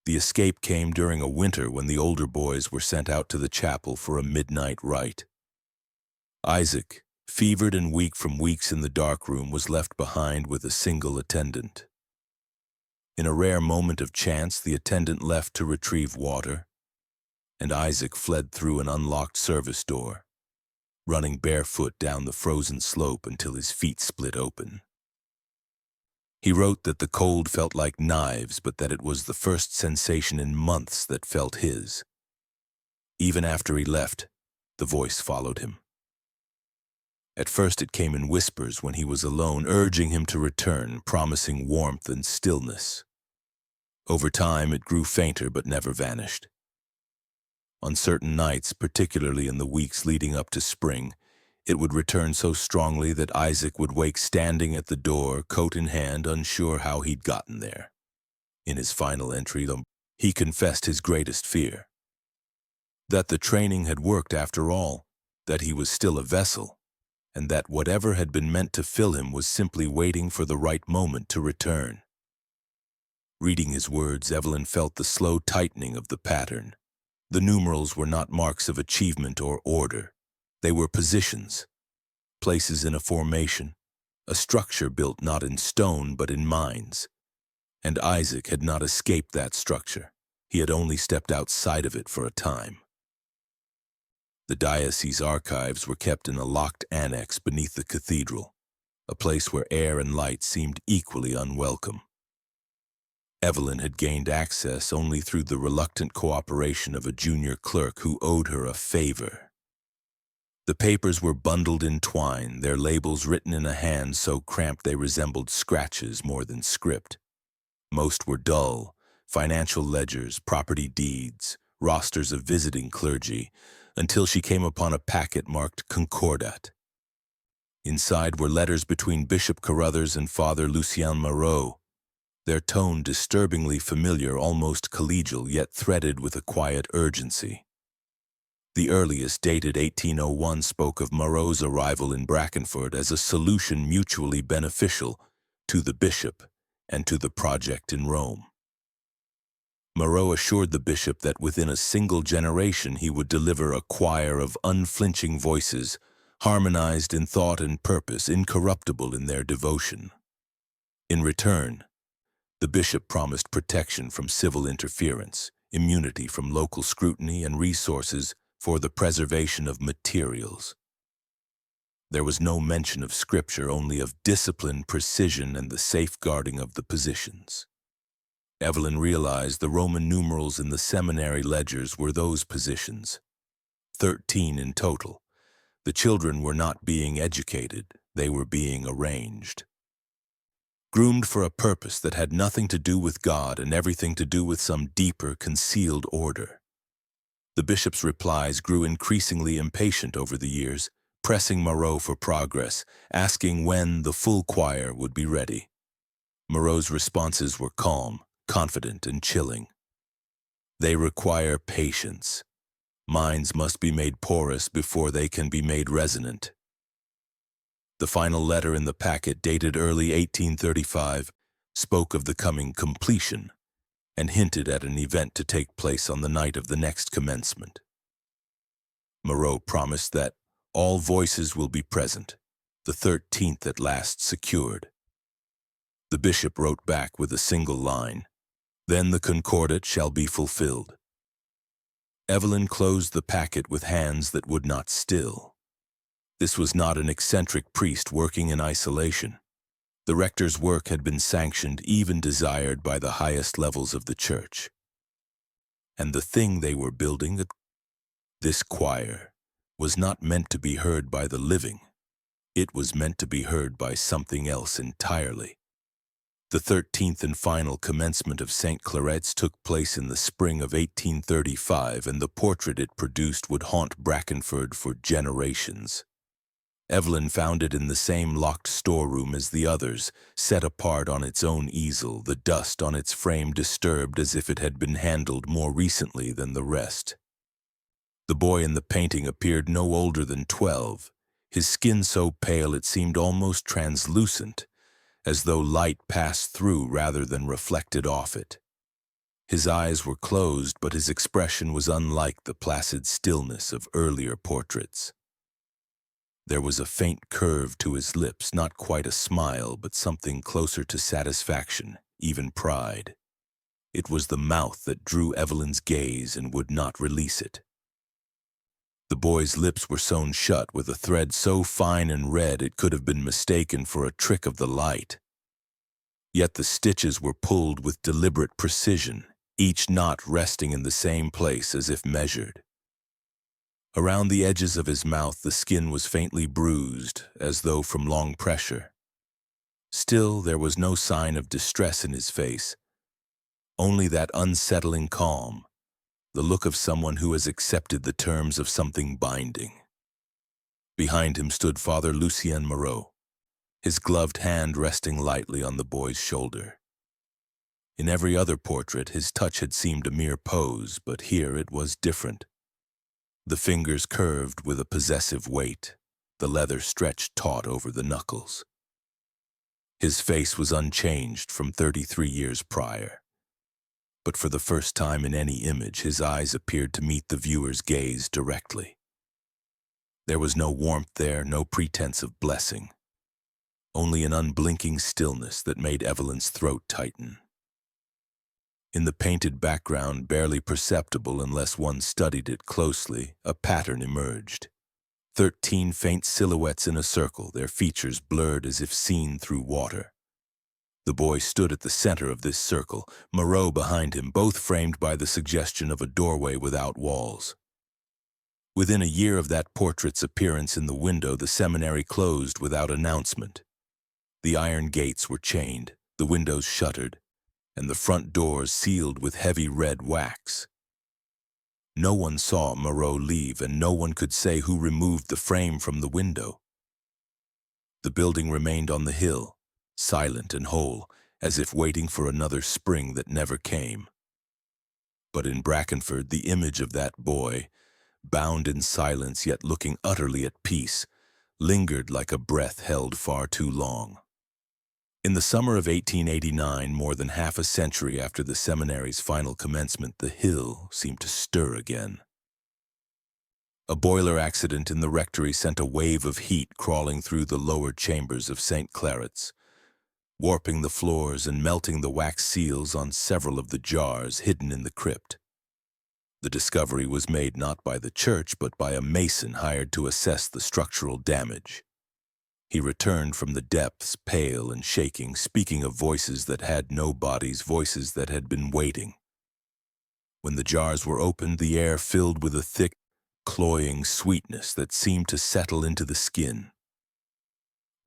The escape came during a winter when the older boys were sent out to the chapel for a midnight rite. Isaac, fevered and weak from weeks in the dark room, was left behind with a single attendant. In a rare moment of chance, the attendant left to retrieve water, and Isaac fled through an unlocked service door, running barefoot down the frozen slope until his feet split open. He wrote that the cold felt like knives, but that it was the first sensation in months that felt his. Even after he left, the voice followed him. At first it came in whispers when he was alone, urging him to return, promising warmth and stillness. Over time it grew fainter but never vanished. On certain nights, particularly in the weeks leading up to spring, it would return so strongly that Isaac would wake standing at the door, coat in hand, unsure how he'd gotten there. In his final entry, though, he confessed his greatest fear. That the training had worked after all, that he was still a vessel, and that whatever had been meant to fill him was simply waiting for the right moment to return. Reading his words, Evelyn felt the slow tightening of the pattern. The numerals were not marks of achievement or order. They were positions, places in a formation, a structure built not in stone but in minds. And Isaac had not escaped that structure. He had only stepped outside of it for a time. The diocese archives were kept in a locked annex beneath the cathedral, a place where air and light seemed equally unwelcome. Evelyn had gained access only through the reluctant cooperation of a junior clerk who owed her a favor. The papers were bundled in twine, their labels written in a hand so cramped they resembled scratches more than script. Most were dull: financial ledgers, property deeds, rosters of visiting clergy, until she came upon a packet marked Concordat. Inside were letters between Bishop Carruthers and Father Lucien Moreau, their tone disturbingly familiar, almost collegial, yet threaded with a quiet urgency. The earliest, dated 1801, spoke of Moreau's arrival in Brackenford as a solution mutually beneficial to the bishop and to the project in Rome. Moreau assured the bishop that within a single generation he would deliver a choir of unflinching voices, harmonized in thought and purpose, incorruptible in their devotion. In return, the bishop promised protection from civil interference, immunity from local scrutiny, and resources for the preservation of materials. There was no mention of scripture, only of discipline, precision, and the safeguarding of the positions. Evelyn realized the Roman numerals in the seminary ledgers were those positions. 13 in total. The children were not being educated, they were being arranged. groomed for a purpose that had nothing to do with God and everything to do with some deeper, concealed order. The bishop's replies grew increasingly impatient over the years, pressing Moreau for progress, asking when the full choir would be ready. Moreau's responses were calm, confident, and chilling. They require patience. Minds must be made porous before they can be made resonant. The final letter in the packet, dated early 1835, spoke of the coming completion and hinted at an event to take place on the night of the next commencement. Moreau promised that all voices will be present, the 13th at last secured. The bishop wrote back with a single line, "Then the concordat shall be fulfilled." Evelyn closed the packet with hands that would not still. This was not an eccentric priest working in isolation. The rector's work had been sanctioned, even desired by the highest levels of the church. And the thing they were building, this choir, was not meant to be heard by the living. It was meant to be heard by something else entirely. The 13th and final commencement of St. Claret's took place in the spring of 1835, and the portrait it produced would haunt Brackenford for generations. Evelyn found it in the same locked storeroom as the others, set apart on its own easel, the dust on its frame disturbed as if it had been handled more recently than the rest. The boy in the painting appeared no older than 12, his skin so pale it seemed almost translucent, as though light passed through rather than reflected off it. His eyes were closed, but his expression was unlike the placid stillness of earlier portraits. There was a faint curve to his lips, not quite a smile, but something closer to satisfaction, even pride. It was the mouth that drew Evelyn's gaze and would not release it. The boy's lips were sewn shut with a thread so fine and red it could have been mistaken for a trick of the light. Yet the stitches were pulled with deliberate precision, each knot resting in the same place as if measured. Around the edges of his mouth the skin was faintly bruised, as though from long pressure. Still, there was no sign of distress in his face, only that unsettling calm, the look of someone who has accepted the terms of something binding. Behind him stood Father Lucien Moreau, his gloved hand resting lightly on the boy's shoulder. In every other portrait, his touch had seemed a mere pose, but here it was different. The fingers curved with a possessive weight, the leather stretched taut over the knuckles. His face was unchanged from 33 years prior. But for the first time in any image, his eyes appeared to meet the viewer's gaze directly. There was no warmth there, no pretense of blessing, only an unblinking stillness that made Evelyn's throat tighten. In the painted background, barely perceptible unless one studied it closely, a pattern emerged. 13 faint silhouettes in a circle, their features blurred as if seen through water. The boy stood at the center of this circle, Moreau behind him, both framed by the suggestion of a doorway without walls. Within a year of that portrait's appearance in the window, the seminary closed without announcement. The iron gates were chained, the windows shuttered, and the front doors sealed with heavy red wax. No one saw Moreau leave, and no one could say who removed the frame from the window. The building remained on the hill, silent and whole, as if waiting for another spring that never came. But in Brackenford, the image of that boy, bound in silence yet looking utterly at peace, lingered like a breath held far too long. In the summer of 1889, more than half a century after the seminary's final commencement, the hill seemed to stir again. A boiler accident in the rectory sent a wave of heat crawling through the lower chambers of St. Claret's, warping the floors and melting the wax seals on several of the jars hidden in the crypt. The discovery was made not by the church, but by a mason hired to assess the structural damage. He returned from the depths, pale and shaking, speaking of voices that had no bodies, voices that had been waiting. When the jars were opened, the air filled with a thick, cloying sweetness that seemed to settle into the skin.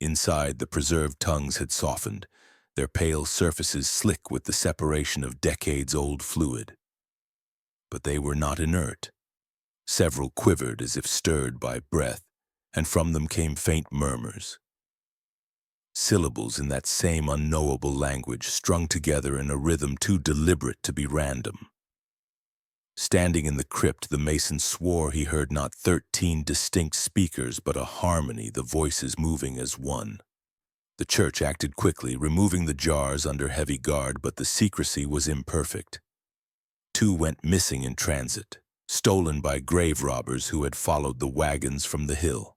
Inside, the preserved tongues had softened, their pale surfaces slick with the separation of decades-old fluid. But they were not inert. Several quivered as if stirred by breath, and from them came faint murmurs. Syllables in that same unknowable language strung together in a rhythm too deliberate to be random. Standing in the crypt, the mason swore he heard not 13 distinct speakers, but a harmony, the voices moving as one. The church acted quickly, removing the jars under heavy guard, but the secrecy was imperfect. 2 went missing in transit, stolen by grave robbers who had followed the wagons from the hill.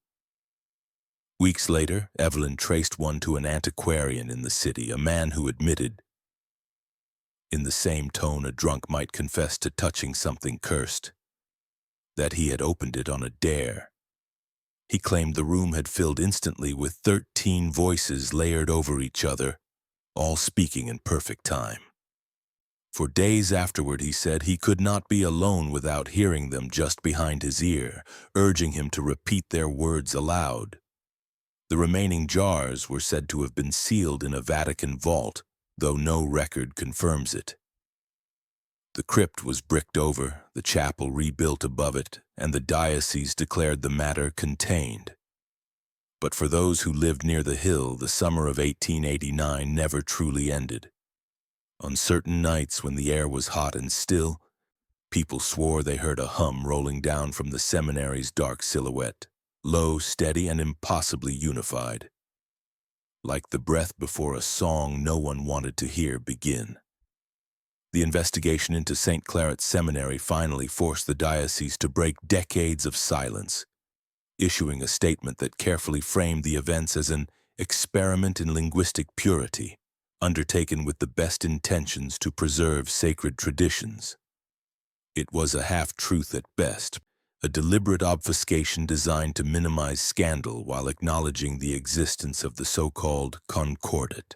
Weeks later, Evelyn traced one to an antiquarian in the city, a man who admitted, in the same tone a drunk might confess to touching something cursed, that he had opened it on a dare. He claimed the room had filled instantly with 13 voices layered over each other, all speaking in perfect time. For days afterward, he said, he could not be alone without hearing them just behind his ear, urging him to repeat their words aloud. The remaining jars were said to have been sealed in a Vatican vault, though no record confirms it. The crypt was bricked over, the chapel rebuilt above it, and the diocese declared the matter contained. But for those who lived near the hill, the summer of 1889 never truly ended. On certain nights when the air was hot and still, people swore they heard a hum rolling down from the seminary's dark silhouette, low, steady, and impossibly unified. Like the breath before a song no one wanted to hear begin. The investigation into St. Claret's Seminary finally forced the diocese to break decades of silence, issuing a statement that carefully framed the events as an experiment in linguistic purity, undertaken with the best intentions to preserve sacred traditions. It was a half-truth at best, a deliberate obfuscation designed to minimize scandal while acknowledging the existence of the so-called concordat.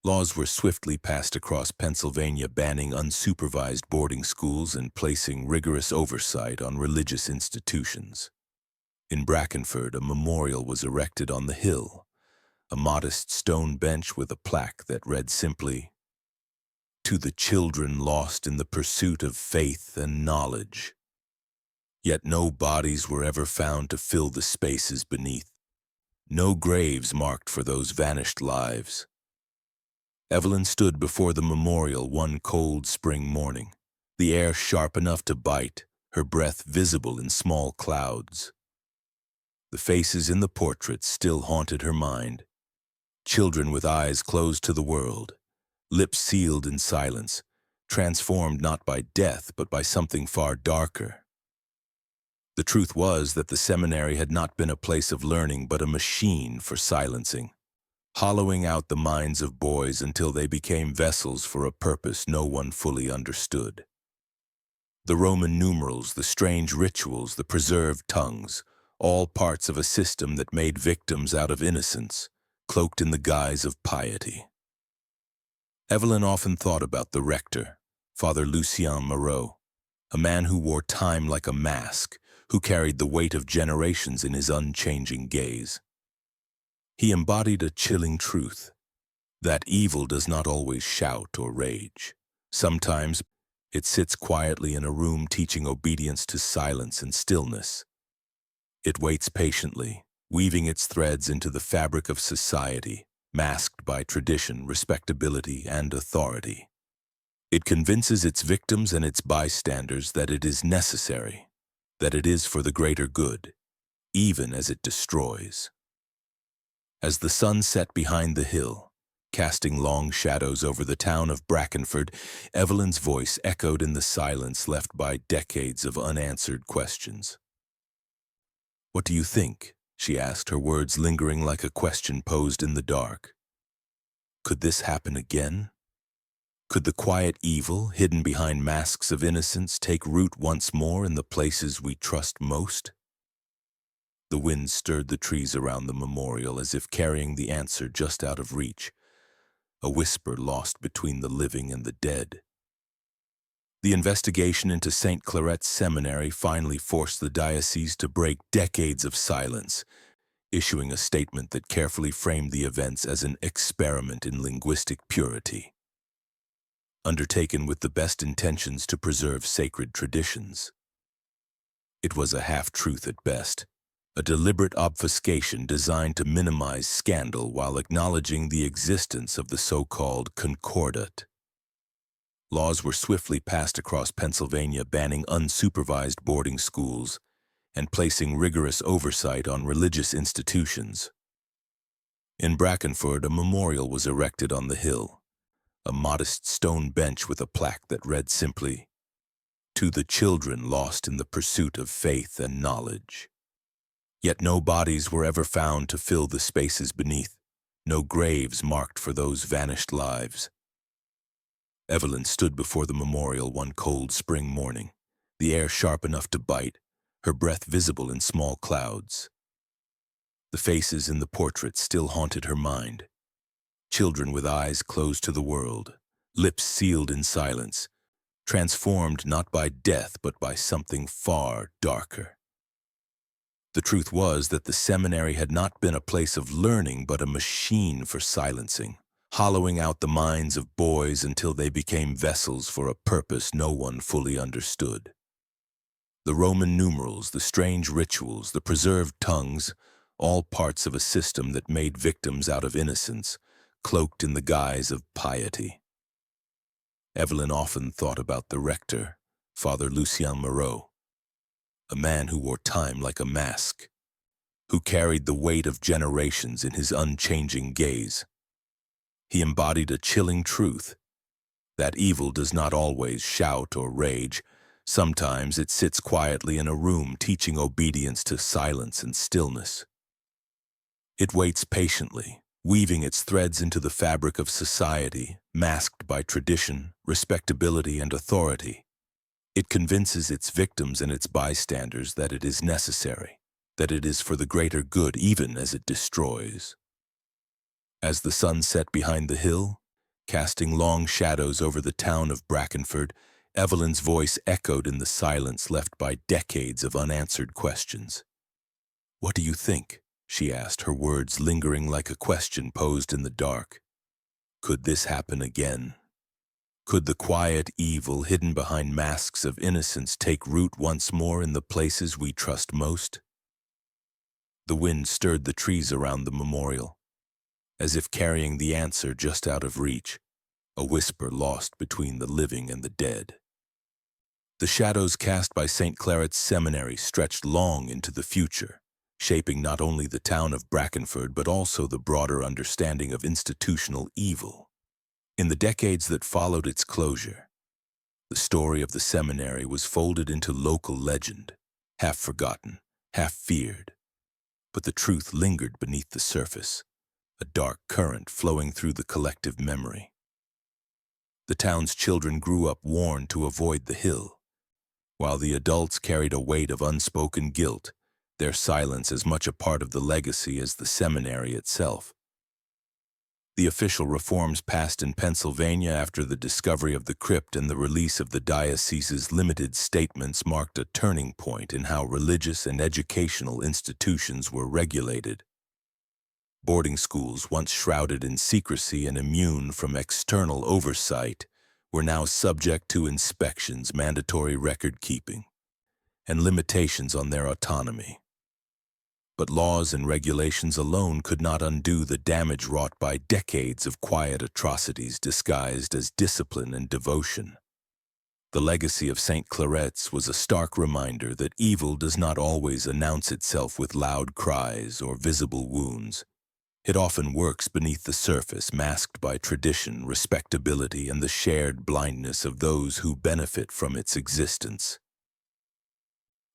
Laws were swiftly passed across Pennsylvania banning unsupervised boarding schools and placing rigorous oversight on religious institutions. In Brackenford, a memorial was erected on the hill, a modest stone bench with a plaque that read simply, "To the children lost in the pursuit of faith and knowledge." Yet no bodies were ever found to fill the spaces beneath. No graves marked for those vanished lives. Evelyn stood before the memorial one cold spring morning, the air sharp enough to bite, her breath visible in small clouds. The faces in the portraits still haunted her mind. Children with eyes closed to the world, lips sealed in silence, transformed not by death but by something far darker. The truth was that the seminary had not been a place of learning but a machine for silencing, hollowing out the minds of boys until they became vessels for a purpose no one fully understood. The Roman numerals, the strange rituals, the preserved tongues, all parts of a system that made victims out of innocence, cloaked in the guise of piety. Evelyn often thought about the rector, Father Lucien Moreau, a man who wore time like a mask, who carried the weight of generations in his unchanging gaze. He embodied a chilling truth, that evil does not always shout or rage. Sometimes it sits quietly in a room teaching obedience to silence and stillness. It waits patiently, weaving its threads into the fabric of society, masked by tradition, respectability, and authority. It convinces its victims and its bystanders that it is necessary, that it is for the greater good, even as it destroys. As the sun set behind the hill, casting long shadows over the town of Brackenford, Evelyn's voice echoed in the silence left by decades of unanswered questions. "What do you think?" she asked, her words lingering like a question posed in the dark. Could this happen again? Could the quiet evil, hidden behind masks of innocence, take root once more in the places we trust most? The wind stirred the trees around the memorial as if carrying the answer just out of reach, a whisper lost between the living and the dead. The investigation into St. Claret's Seminary finally forced the diocese to break decades of silence, issuing a statement that carefully framed the events as an experiment in linguistic purity, undertaken with the best intentions to preserve sacred traditions. It was a half-truth at best, a deliberate obfuscation designed to minimize scandal while acknowledging the existence of the so-called concordat. Laws were swiftly passed across Pennsylvania banning unsupervised boarding schools and placing rigorous oversight on religious institutions. In Brackenford, a memorial was erected on the hill, a modest stone bench with a plaque that read simply, "To the children lost in the pursuit of faith and knowledge." Yet no bodies were ever found to fill the spaces beneath, no graves marked for those vanished lives. Evelyn stood before the memorial one cold spring morning, the air sharp enough to bite, her breath visible in small clouds. The faces in the portrait still haunted her mind. Children with eyes closed to the world, lips sealed in silence, transformed not by death but by something far darker. The truth was that the seminary had not been a place of learning but a machine for silencing, hollowing out the minds of boys until they became vessels for a purpose no one fully understood. The Roman numerals, the strange rituals, the preserved tongues, all parts of a system that made victims out of innocence, cloaked in the guise of piety. Evelyn often thought about the rector, Father Lucien Moreau, a man who wore time like a mask, who carried the weight of generations in his unchanging gaze. He embodied a chilling truth, that evil does not always shout or rage. Sometimes it sits quietly in a room teaching obedience to silence and stillness. It waits patiently, weaving its threads into the fabric of society, masked by tradition, respectability, and authority. It convinces its victims and its bystanders that it is necessary, that it is for the greater good even as it destroys. As the sun set behind the hill, casting long shadows over the town of Brackenford, Evelyn's voice echoed in the silence left by decades of unanswered questions. "What do you think?" she asked, her words lingering like a question posed in the dark. Could this happen again? Could the quiet evil hidden behind masks of innocence take root once more in the places we trust most? The wind stirred the trees around the memorial, as if carrying the answer just out of reach, a whisper lost between the living and the dead. The shadows cast by St. Claret's Seminary stretched long into the future, shaping not only the town of Brackenford but also the broader understanding of institutional evil. In the decades that followed its closure, the story of the seminary was folded into local legend, half forgotten, half feared. But the truth lingered beneath the surface, a dark current flowing through the collective memory. The town's children grew up warned to avoid the hill, while the adults carried a weight of unspoken guilt, their silence as much a part of the legacy as the seminary itself. The official reforms passed in Pennsylvania after the discovery of the crypt and the release of the diocese's limited statements marked a turning point in how religious and educational institutions were regulated. Boarding schools, once shrouded in secrecy and immune from external oversight, were now subject to inspections, mandatory record-keeping, and limitations on their autonomy. But laws and regulations alone could not undo the damage wrought by decades of quiet atrocities disguised as discipline and devotion. The legacy of St. Claret's was a stark reminder that evil does not always announce itself with loud cries or visible wounds. It often works beneath the surface, masked by tradition, respectability, and the shared blindness of those who benefit from its existence.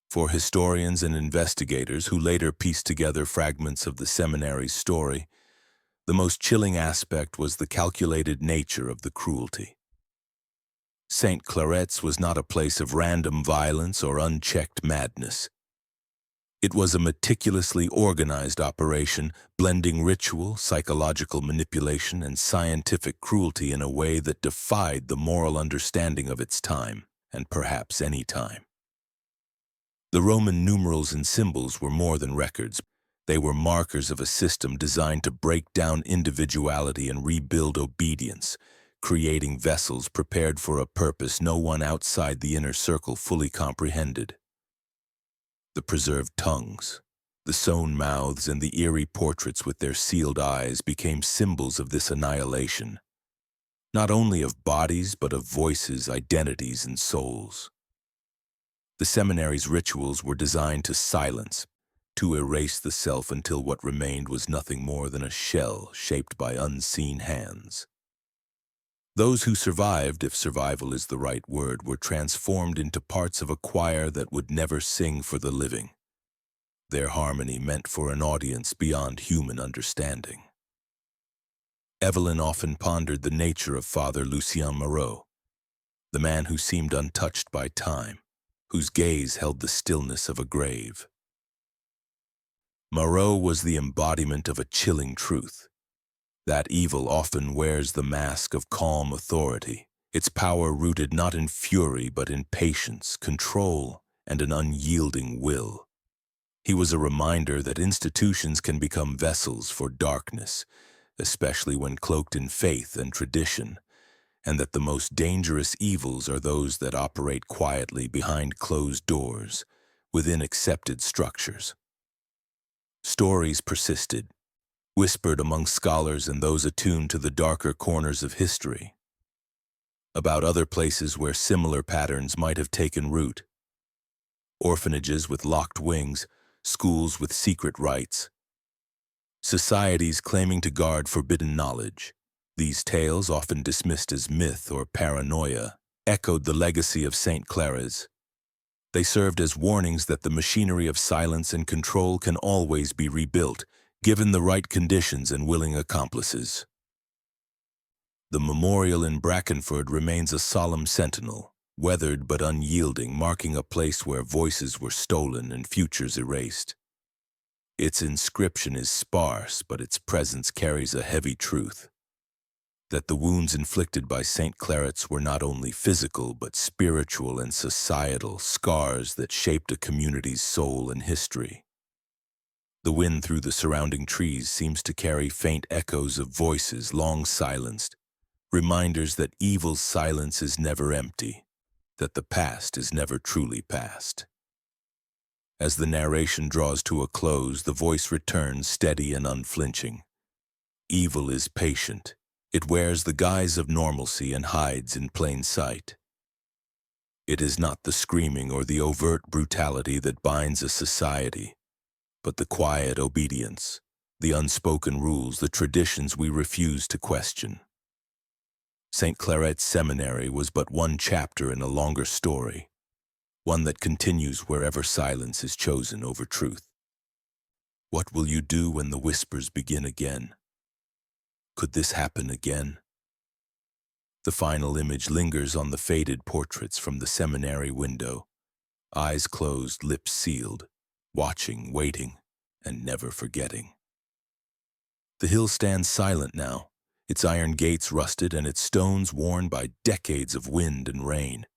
For historians and investigators who later pieced together fragments of the seminary's story, the most chilling aspect was the calculated nature of the cruelty. St. Claret's was not a place of random violence or unchecked madness. It was a meticulously organized operation, blending ritual, psychological manipulation, and scientific cruelty in a way that defied the moral understanding of its time, and perhaps any time. The Roman numerals and symbols were more than records. They were markers of a system designed to break down individuality and rebuild obedience, creating vessels prepared for a purpose no one outside the inner circle fully comprehended. The preserved tongues, the sewn mouths, and the eerie portraits with their sealed eyes became symbols of this annihilation, not only of bodies but of voices, identities, and souls. The seminary's rituals were designed to silence, to erase the self until what remained was nothing more than a shell shaped by unseen hands. Those who survived, if survival is the right word, were transformed into parts of a choir that would never sing for the living, their harmony meant for an audience beyond human understanding. Evelyn often pondered the nature of Father Lucien Moreau, the man who seemed untouched by time, whose gaze held the stillness of a grave. Moreau was the embodiment of a chilling truth, that evil often wears the mask of calm authority, its power rooted not in fury but in patience, control, and an unyielding will. He was a reminder that institutions can become vessels for darkness, especially when cloaked in faith and tradition, and that the most dangerous evils are those that operate quietly behind closed doors, within accepted structures. Stories persisted, whispered among scholars and those attuned to the darker corners of history, about other places where similar patterns might have taken root. Orphanages with locked wings, schools with secret rites, societies claiming to guard forbidden knowledge. These tales, often dismissed as myth or paranoia, echoed the legacy of St. Clara's. They served as warnings that the machinery of silence and control can always be rebuilt, given the right conditions and willing accomplices. The memorial in Brackenford remains a solemn sentinel, weathered but unyielding, marking a place where voices were stolen and futures erased. Its inscription is sparse, but its presence carries a heavy truth: that the wounds inflicted by St. Claret's were not only physical but spiritual and societal scars that shaped a community's soul and history. The wind through the surrounding trees seems to carry faint echoes of voices long silenced, reminders that evil's silence is never empty, that the past is never truly past. As the narration draws to a close, the voice returns steady and unflinching. Evil is patient. It wears the guise of normalcy and hides in plain sight. It is not the screaming or the overt brutality that binds a society, but the quiet obedience, the unspoken rules, the traditions we refuse to question. St. Claret's Seminary was but one chapter in a longer story, one that continues wherever silence is chosen over truth. What will you do when the whispers begin again? Could this happen again? The final image lingers on the faded portraits from the seminary window, eyes closed, lips sealed, watching, waiting, and never forgetting. The hill stands silent now, its iron gates rusted and its stones worn by decades of wind and rain.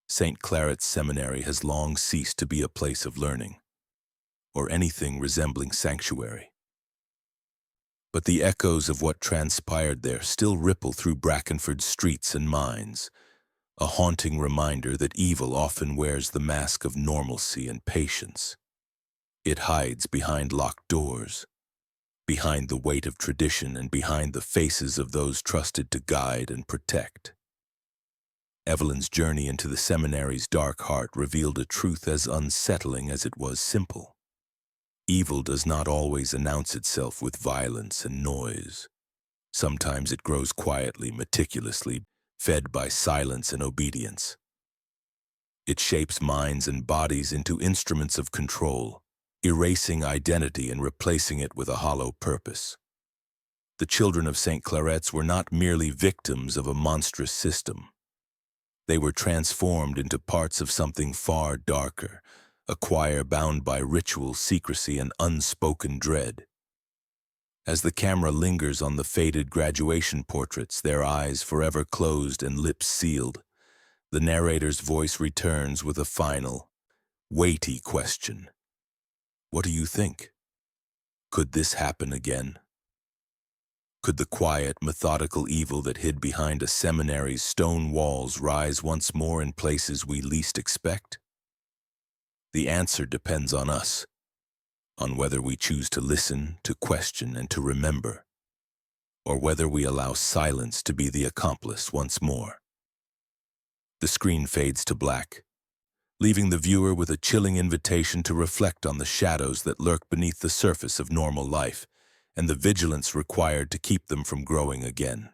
St. Claret's Seminary has long ceased to be a place of learning, or anything resembling sanctuary. But the echoes of what transpired there still ripple through Brackenford's streets and minds, a haunting reminder that evil often wears the mask of normalcy and patience. It hides behind locked doors, behind the weight of tradition, and behind the faces of those trusted to guide and protect. Evelyn's journey into the seminary's dark heart revealed a truth as unsettling as it was simple. Evil does not always announce itself with violence and noise. Sometimes it grows quietly, meticulously, fed by silence and obedience. It shapes minds and bodies into instruments of control, erasing identity and replacing it with a hollow purpose. The children of St. Claret's were not merely victims of a monstrous system. They were transformed into parts of something far darker, a choir bound by ritual, secrecy, and unspoken dread. As the camera lingers on the faded graduation portraits, their eyes forever closed and lips sealed, the narrator's voice returns with a final, weighty question. What do you think? Could this happen again? Could the quiet, methodical evil that hid behind a seminary's stone walls rise once more in places we least expect? The answer depends on us, on whether we choose to listen, to question, and to remember, or whether we allow silence to be the accomplice once more. The screen fades to black, leaving the viewer with a chilling invitation to reflect on the shadows that lurk beneath the surface of normal life and the vigilance required to keep them from growing again.